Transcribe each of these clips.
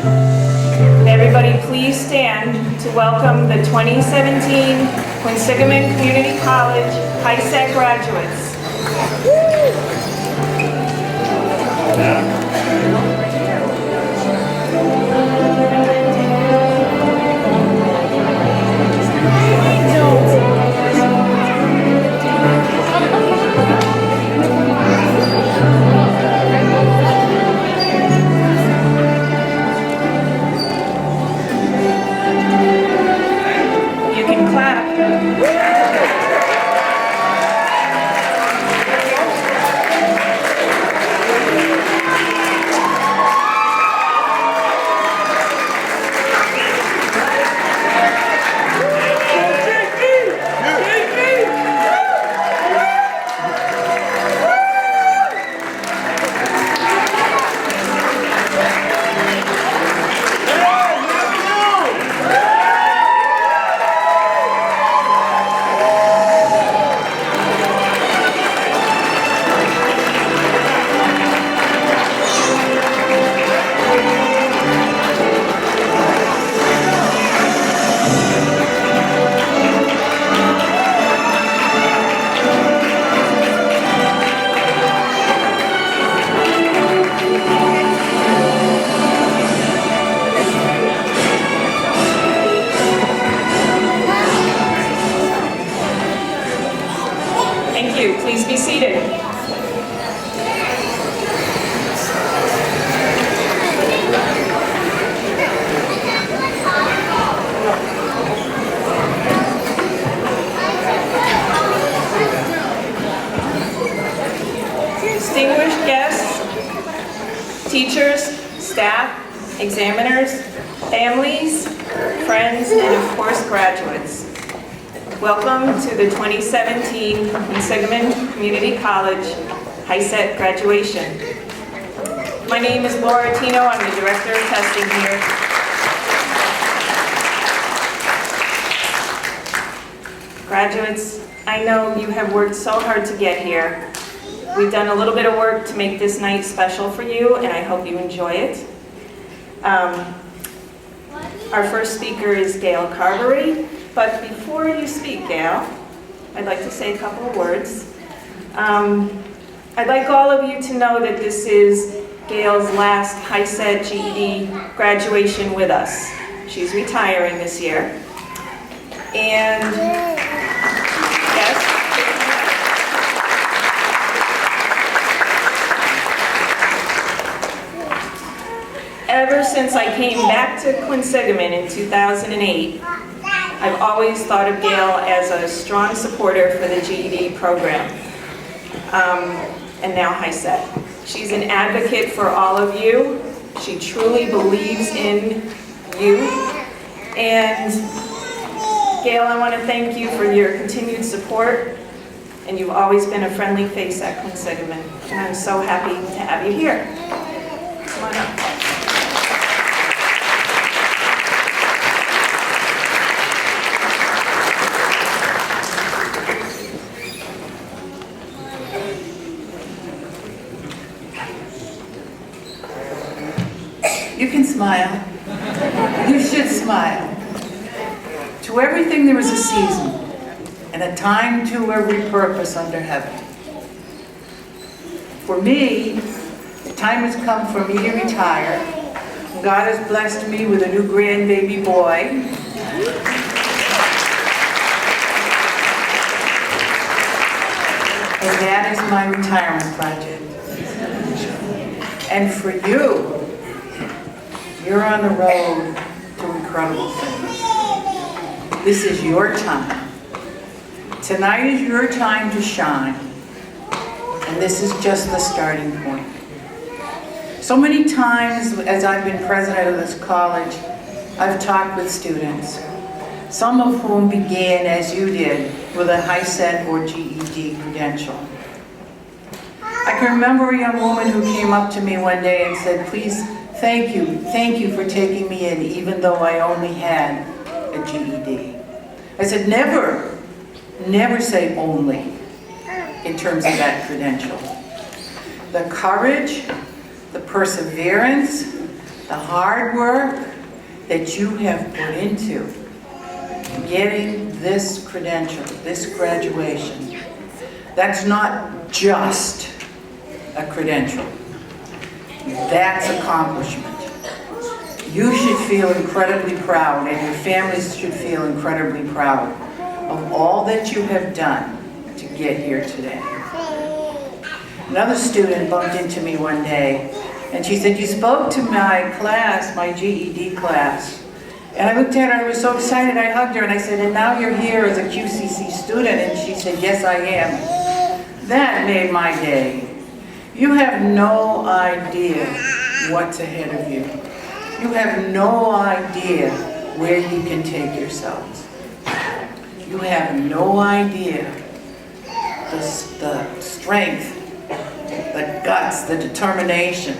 Everybody please stand to welcome the 2017 Quinsigamond Community College HiSET graduates. You can clap. Thank you. Please be seated. Distinguished guests, teachers, staff, examiners, families, friends, and of course graduates. Welcome to the 2017 Quinsigamond Community College HiSET Graduation. My name is Laura Tino. I'm the Director of Testing here. Graduates, I know you have worked so hard to get here. We've done a little bit of work to make this night special for you, and I hope you enjoy it. Our first speaker is Gail Carberry. But before you speak, Gail, I'd like to say a couple of words. I'd like all of you to know that this is Gail's last HiSET GED graduation with us. She's retiring this year. And yes, ever since I came back to Quinsigamond in 2008, I've always thought of Gail as a strong supporter for the GED program, and now HiSET. She's an advocate for all of you. She truly believes in you. And Gail, I want to thank you for your continued support, and you've always been a friendly face at Quinsigamond, and I'm so happy to have you here. Come on up. You can smile. You should smile. To everything there is a season, and a time to every purpose under heaven. For me, the time has come for me to retire. God has blessed me with a new grandbaby boy. And that is my retirement project. And for you, you're on the road to incredible things. This is your time. Tonight is your time to shine. And this is just the starting point. So many times as I've been president of this college, I've talked with students, some of whom began, as you did, with a HiSET or GED credential. I can remember a young woman who came up to me one day and said, please, thank you for taking me in, even though I only had a GED. I said, never say only in terms of that credential. The courage, the perseverance, the hard work that you have put into getting this credential, this graduation. That's not just a credential. That's accomplishment. You should feel incredibly proud, and your families should feel incredibly proud of all that you have done to get here today. Another student bumped into me one day, and she said, "You spoke to my class, my GED class." And I looked at her, I was so excited, I hugged her, and I said, "And now you're here as a QCC student?" And she said, "Yes, I am." That made my day. You have no idea what's ahead of you. You have no idea where you can take yourselves. You have no idea the strength, the guts, the determination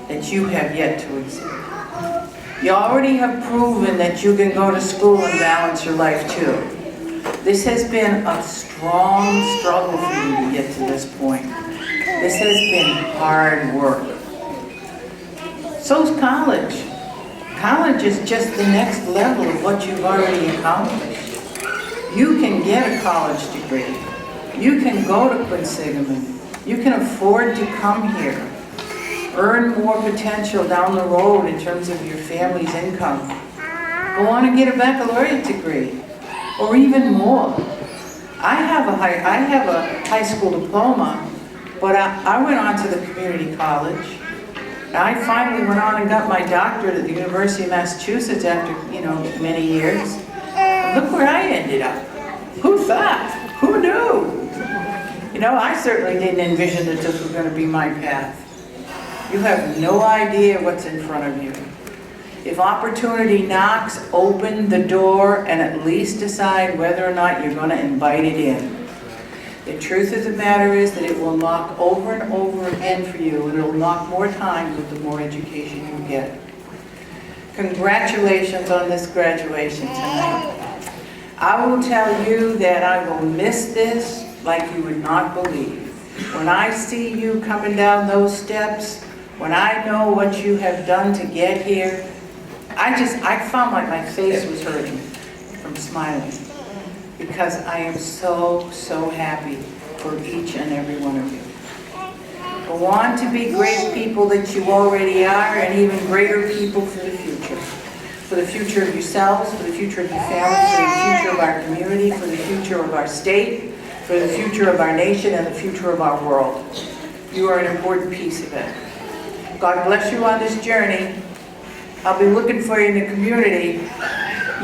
that you have yet to exhibit. You already have proven that you can go to school and balance your life too. This has been a strong struggle for you to get to this point. This has been hard work. So is college. College is just the next level of what you've already accomplished. You can get a college degree. You can go to Quinsigamond. You can afford to come here. Earn more potential down the road in terms of your family's income. Go on and get a baccalaureate degree, or even more. I have a high school diploma, but I went on to the community college. I finally went on and got my doctorate at the University of Massachusetts after, many years. And look where I ended up. Who thought? Who knew? I certainly didn't envision that this was going to be my path. You have no idea what's in front of you. If opportunity knocks, open the door and at least decide whether or not you're going to invite it in. The truth of the matter is that it will knock over and over again for you, and it will knock more times with the more education you get. Congratulations on this graduation tonight. I will tell you that I will miss this like you would not believe. When I see you coming down those steps, when I know what you have done to get here, I found like my face was hurting from smiling, because I am so, so happy for each and every one of you. Go on to be great people that you already are, and even greater people for the future. For the future of yourselves, for the future of your families, for the future of our community, for the future of our state, for the future of our nation, and the future of our world. You are an important piece of it. God bless you on this journey. I'll be looking for you in the community.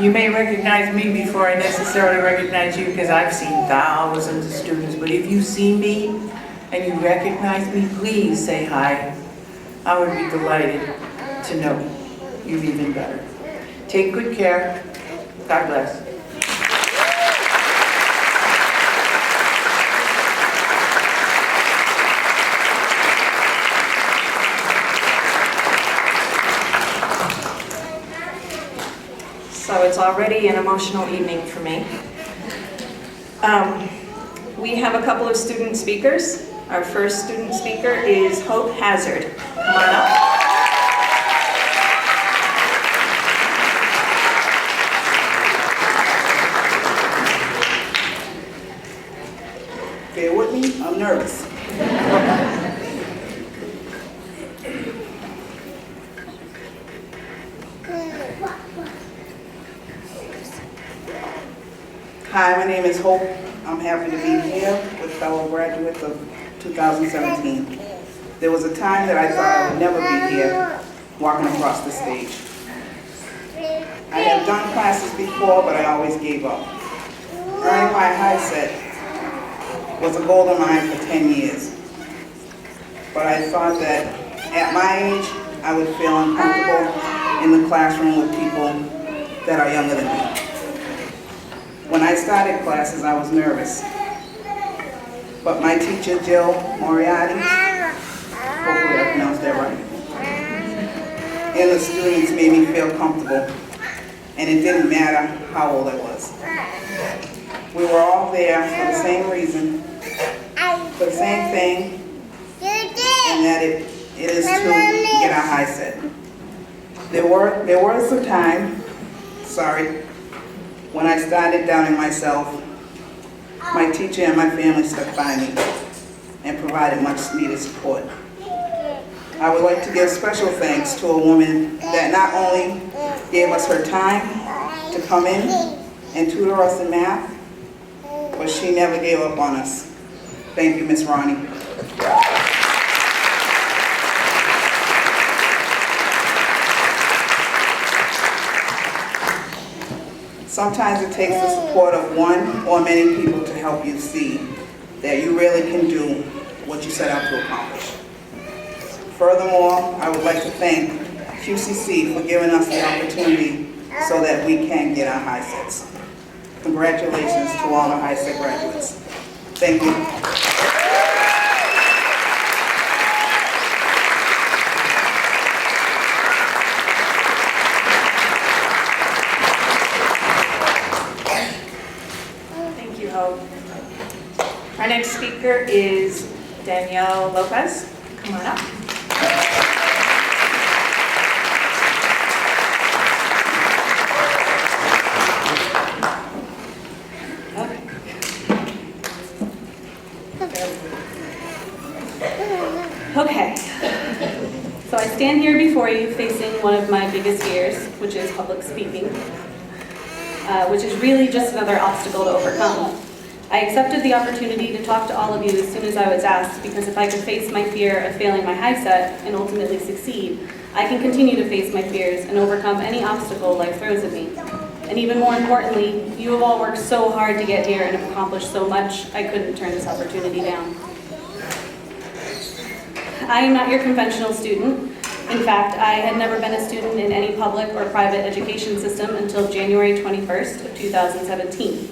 You may recognize me before I necessarily recognize you, because I've seen thousands of students. But if you see me and you recognize me, please say hi. I would be delighted to know you even better. Take good care. God bless. So it's already an emotional evening for me. We have a couple of student speakers. Our first student speaker is Hope Hazard. Come on up. Bear with me, I'm nervous. Hi, my name is Hope. I'm happy to be here with fellow graduates of 2017. There was a time that I thought I would never be here walking across the stage. I have done classes before, but I always gave up. Earning my HiSET was a goal of mine for 10 years. But I thought that at my age, I would feel uncomfortable in the classroom with people that are younger than me. When I started classes, I was nervous. But my teacher, Jill Moriarty, hopefully I pronounced that right, and the students made me feel comfortable, and it didn't matter how old I was. We were all there for the same reason, for the same thing, and that it is to get our HiSET. There was a time, when I started doubting myself. My teacher and my family stuck by me and provided much needed support. I would like to give special thanks to a woman that not only gave us her time to come in and tutor us in math, but she never gave up on us. Thank you, Miss Ronnie. Sometimes it takes the support of one or many people to help you see that you really can do what you set out to accomplish. Furthermore, I would like to thank QCC for giving us the opportunity so that we can get our HiSETs. Congratulations to all the HiSET graduates. Thank you. Our next speaker is Danielle Lopez. Come on up. Okay. So I stand here before you facing one of my biggest fears, which is public speaking, which is really just another obstacle to overcome. I accepted the opportunity to talk to all of you as soon as I was asked, because if I could face my fear of failing my HiSET and ultimately succeed, I can continue to face my fears and overcome any obstacle life throws at me. And even more importantly, you have all worked so hard to get here and have accomplished so much, I couldn't turn this opportunity down. I am not your conventional student. In fact, I had never been a student in any public or private education system until January 21st of 2017.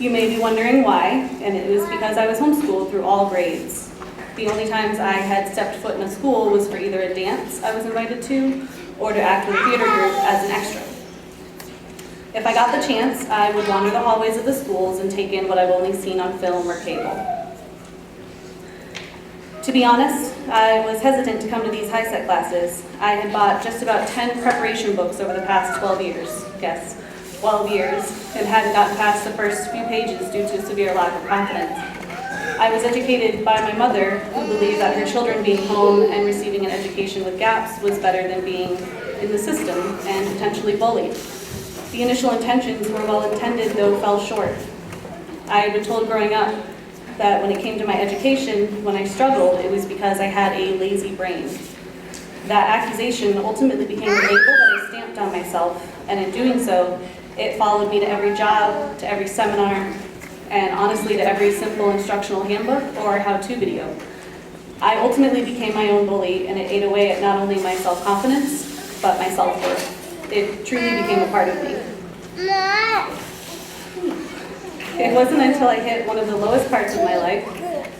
You may be wondering why, and it was because I was homeschooled through all grades. The only times I had stepped foot in a school was for either a dance I was invited to, or to act with a theater group as an extra. If I got the chance, I would wander the hallways of the schools and take in what I've only seen on film or cable. To be honest, I was hesitant to come to these HiSET classes. I had bought just about 10 preparation books over the past 12 years. Yes, 12 years, and hadn't gotten past the first few pages due to severe lack of confidence. I was educated by my mother, who believed that her children being home and receiving an education with gaps was better than being in the system and potentially bullied. The initial intentions were well intended, though fell short. I had been told growing up that when it came to my education, when I struggled, it was because I had a lazy brain. That accusation ultimately became a label that I stamped on myself, and in doing so, it followed me to every job, to every seminar, and honestly to every simple instructional handbook or how-to video. I ultimately became my own bully, and it ate away at not only my self-confidence, but my self-worth. It truly became a part of me. It wasn't until I hit one of the lowest parts of my life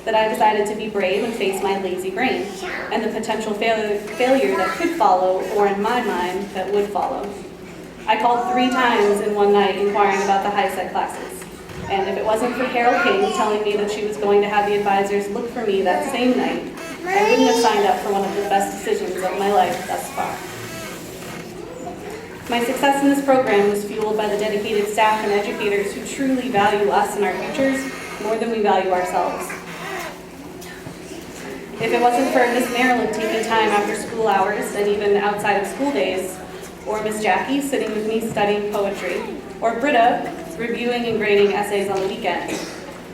that I decided to be brave and face my lazy brain, and the potential failure that could follow, or in my mind, that would follow. I called 3 times in one night inquiring about the HiSET classes. And if it wasn't for Carol King telling me that she was going to have the advisors look for me that same night, I wouldn't have signed up for one of the best decisions of my life thus far. My success in this program was fueled by the dedicated staff and educators who truly value us and our futures more than we value ourselves. If it wasn't for Miss Marilyn taking time after school hours and even outside of school days, or Miss Jackie sitting with me studying poetry, or Britta reviewing and grading essays on the weekend.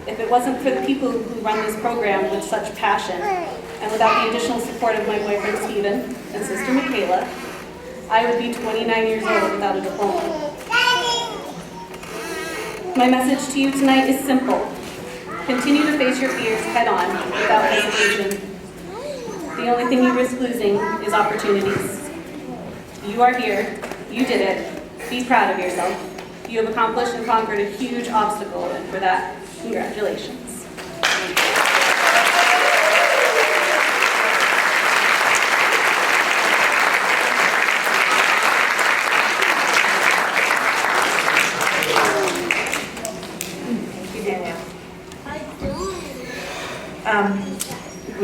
If it wasn't for the people who run this program with such passion, and without the additional support of my boyfriend Steven and sister Michaela, I would be 29 years old without a diploma. My message to you tonight is simple. Continue to face your fears head on without hesitation. The only thing you risk losing is opportunities. You are here, you did it, be proud of yourself. You have accomplished and conquered a huge obstacle, and for that, congratulations. Thank you, Danielle.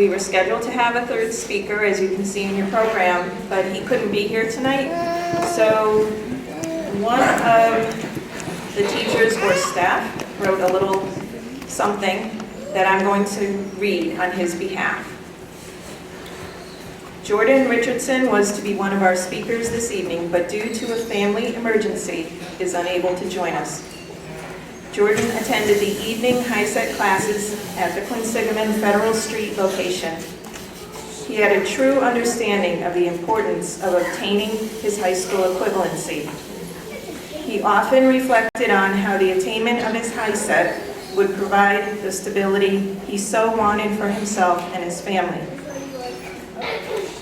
We were scheduled to have a third speaker, as you can see in your program, but he couldn't be here tonight. So one of the teachers or staff wrote a little something that I'm going to read on his behalf. Jordan Richardson was to be one of our speakers this evening, but due to a family emergency, is unable to join us. Jordan attended the evening HiSET classes at the Quinsigamond Federal Street location. He had a true understanding of the importance of obtaining his high school equivalency. He often reflected on how the attainment of his HiSET would provide the stability he so wanted for himself and his family.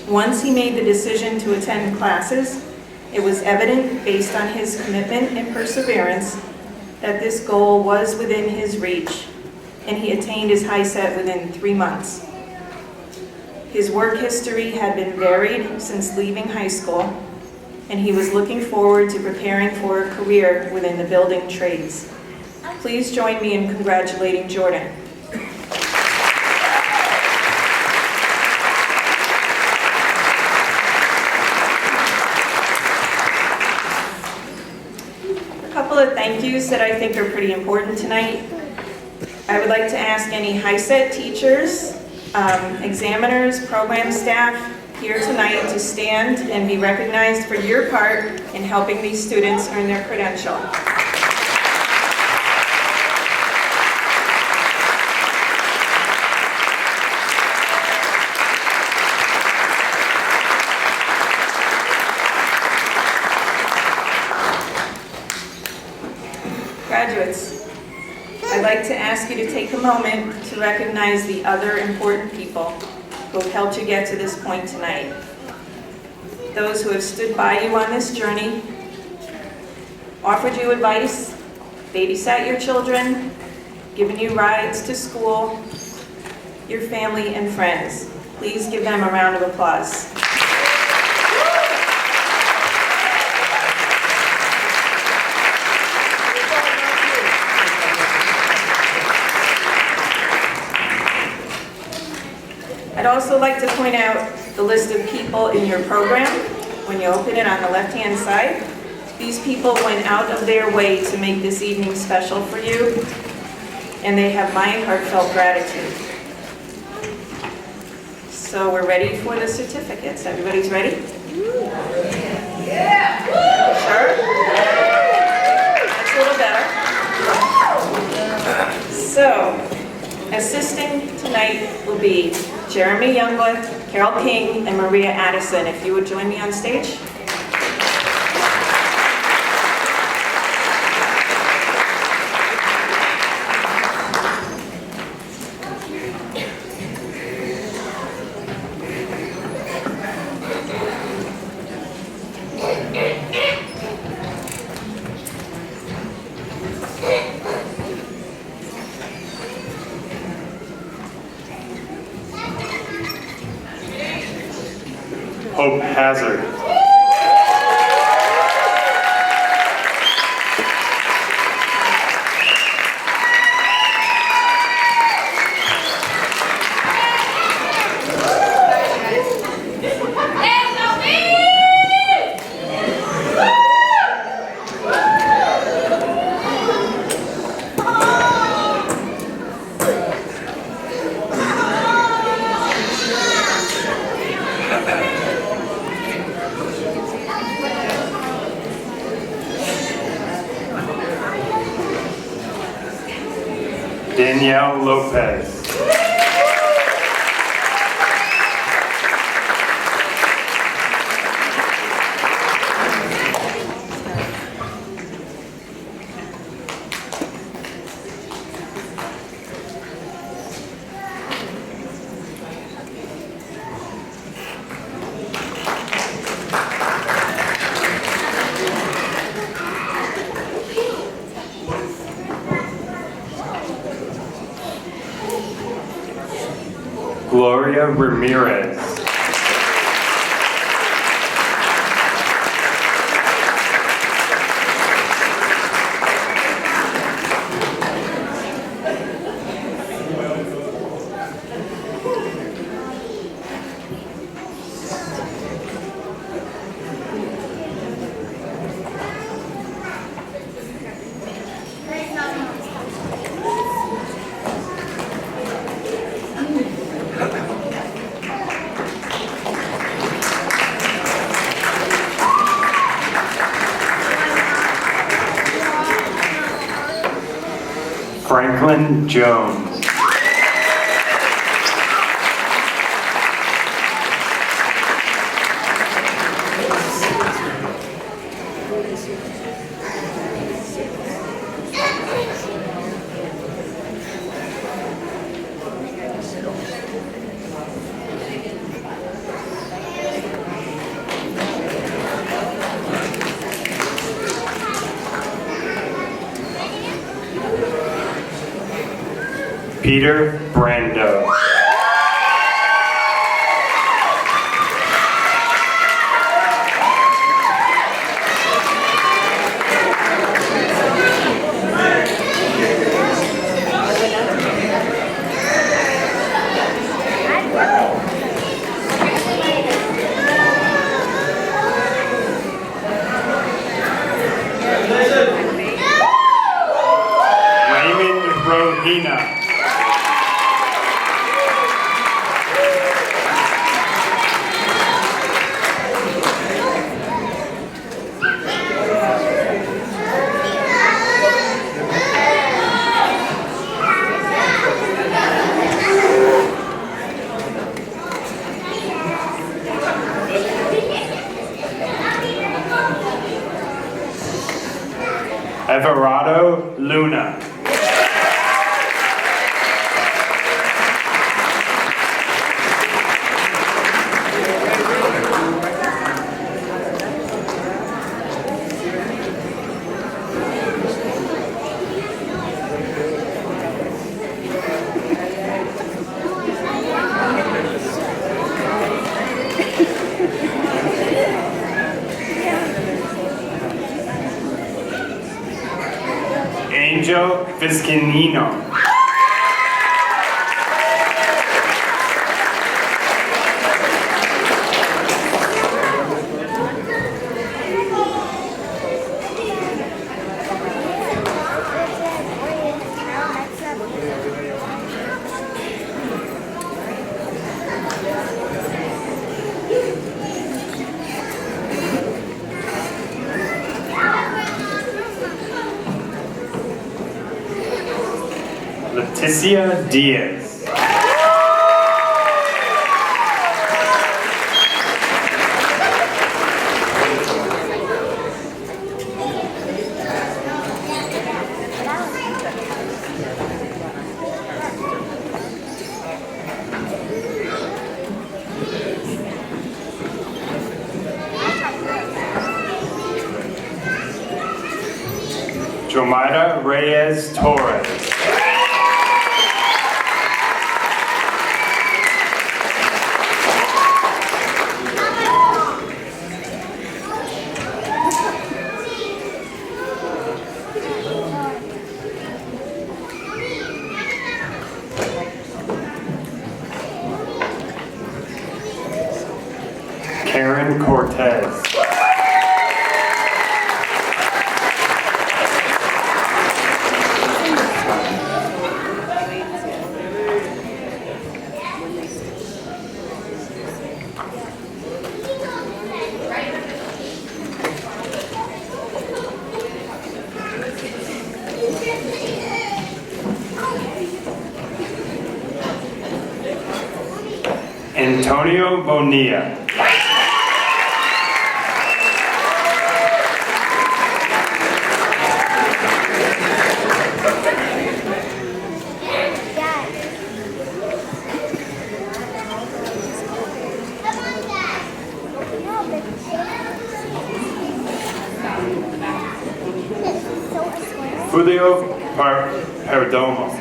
Once he made the decision to attend classes, it was evident, based on his commitment and perseverance, that this goal was within his reach, and he attained his HiSET within 3 months. His work history had been varied since leaving high school, and he was looking forward to preparing for a career within the building trades. Please join me in congratulating Jordan. Of thank yous that I think are pretty important tonight. I would like to ask any HiSET teachers, examiners, program staff here tonight to stand and be recognized for your part in helping these students earn their credential. Graduates, I'd like to ask you to take a moment to recognize the other important people who have helped you get to this point tonight. Those who have stood by you on this journey, offered you advice, babysat your children, given you rides to school, your family and friends. Please give them a round of applause. I'd also like to point out the list of people in your program when you open it on the left-hand side. These people went out of their way to make this evening special for you, and they have my heartfelt gratitude. So we're ready for the certificates. Everybody's ready? Yeah! Sure? That's a little better. So, assisting tonight will be Jeremy Youngblood, Carol King, and Maria Addison. If you would join me on stage. Hope Hazard. Danielle Lopez. Gloria Ramirez. Franklin Jones. Peter Brando. Raymond Rohina. Everardo Luna. Angel Vizcanino. Leticia Diaz. Jomaira Reyes Torres. Karen Cortez. Antonio Bonilla. Julio Perdomo.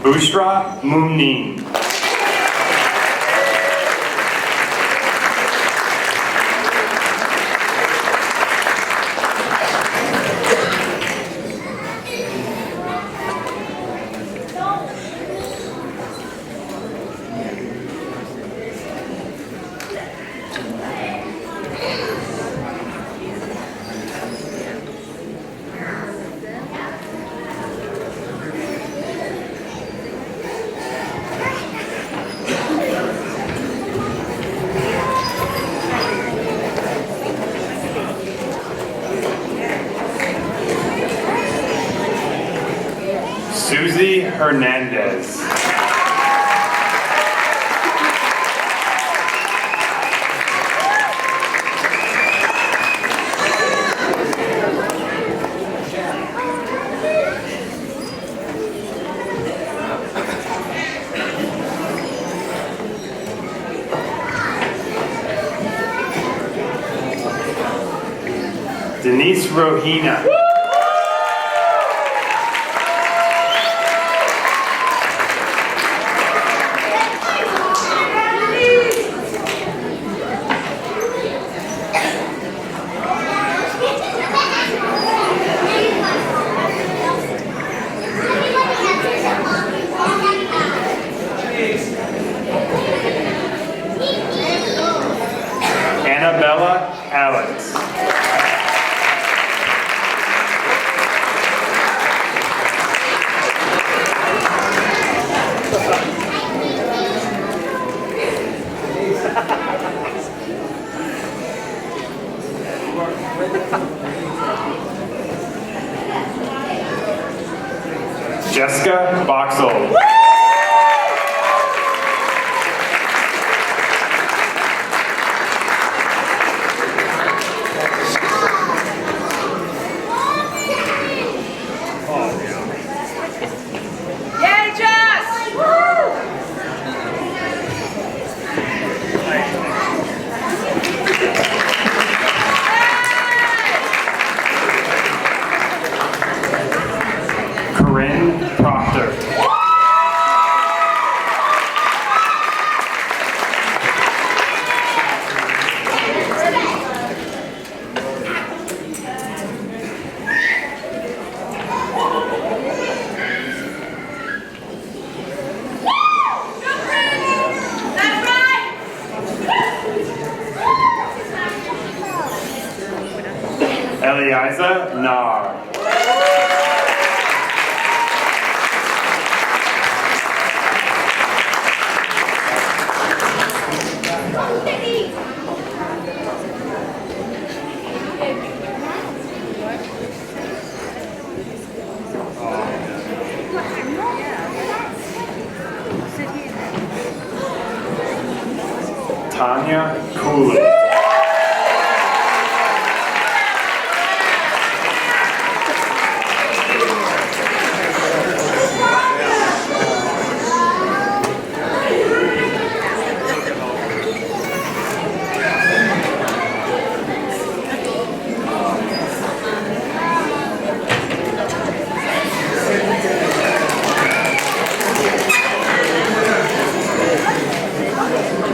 Bushra Mumnin. Susie Hernandez. Denise Rohina. Annabella Alex. Jessica Boxell. Yay, Jess! Corinne Proctor. Eliza Nar. Tanya Cooley.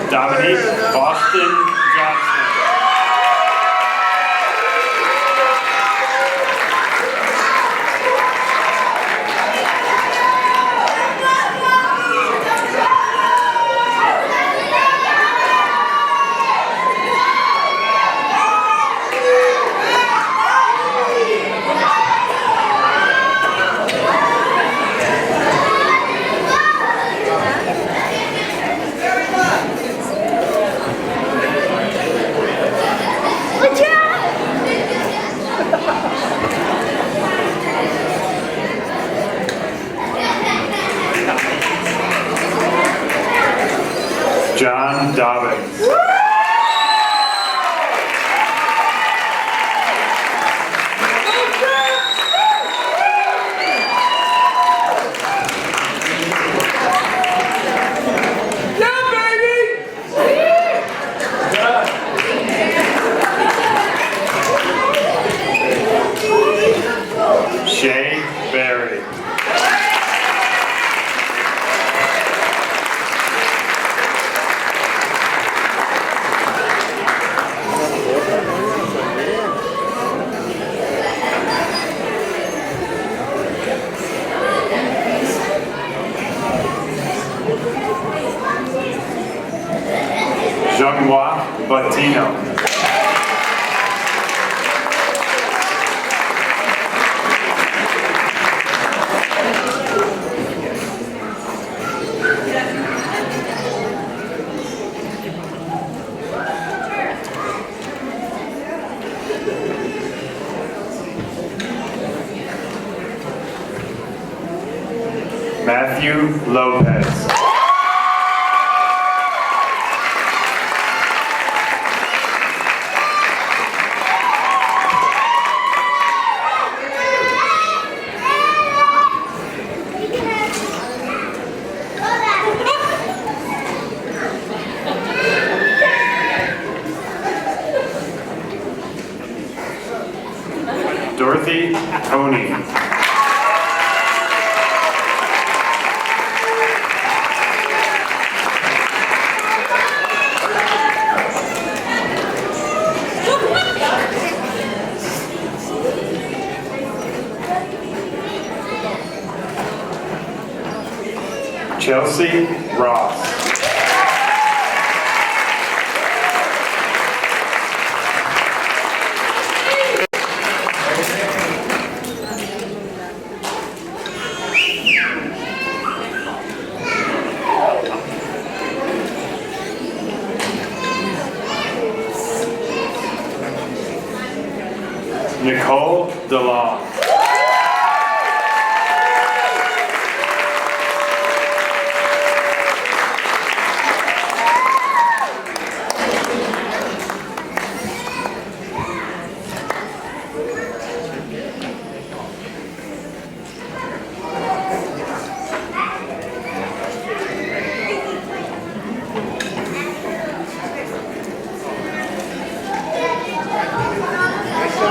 Dominique Boston Johnson. John Dobbins. Shay Berry. Matthew Lopez. Dorothy Coney. Chelsea Ross. Nicole DeLong.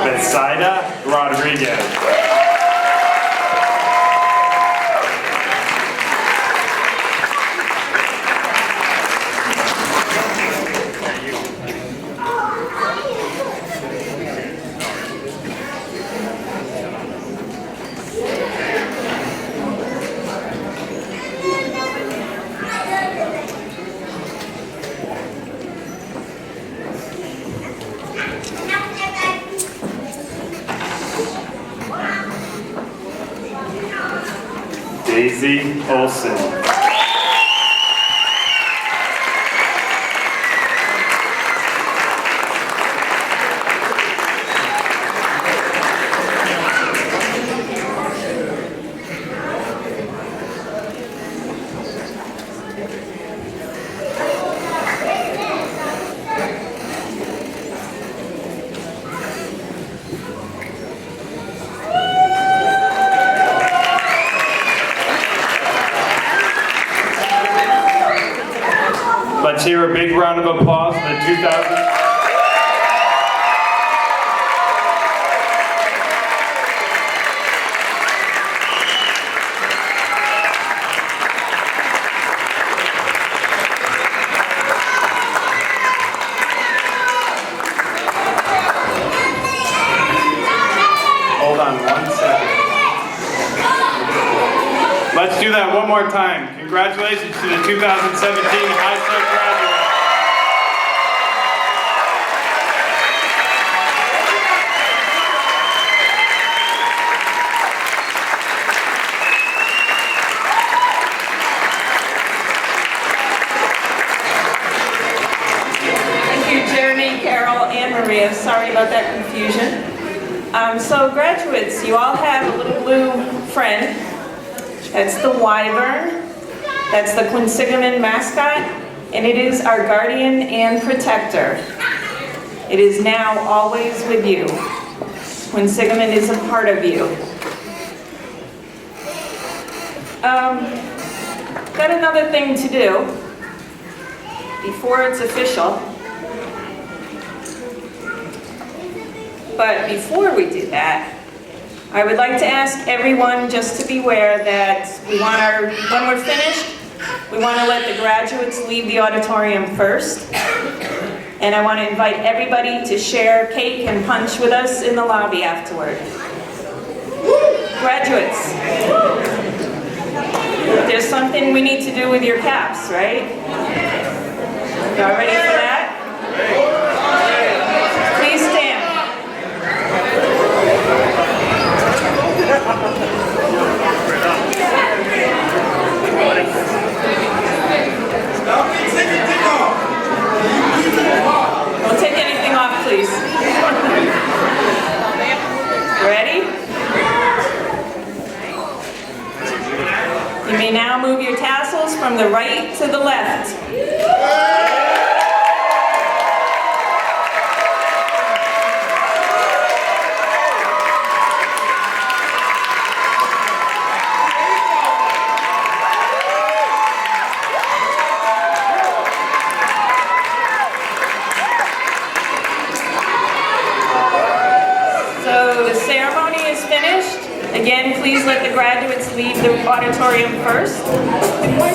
Betsaida Rodriguez. Daisy Olson. Let's hear a big round of applause for the 2000. Hold on 1 second. Let's do that one more time. Congratulations to the 2017 HiSET Graduation. Thank you, Jeremy, Carol, and Maria. Sorry about that confusion. So graduates, you all have a little blue friend. That's the wyvern. That's the Quinsigamond mascot, and it is our guardian and protector. It is now always with you. Quinsigamond is a part of you. Got another thing to do before it's official. But before we do that, I would like to ask everyone just to beware that when we're finished, we want to let the graduates leave the auditorium first. And I want to invite everybody to share cake and punch with us in the lobby afterward. Graduates, there's something we need to do with your caps, right? Y'all ready for that? Please stand. Don't take anything off, please. Ready? You may may now move your tassels from the right to the left. So the ceremony is finished. Again, please let the graduates leave the auditorium first.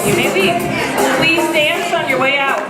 You may leave. Please dance on your way out.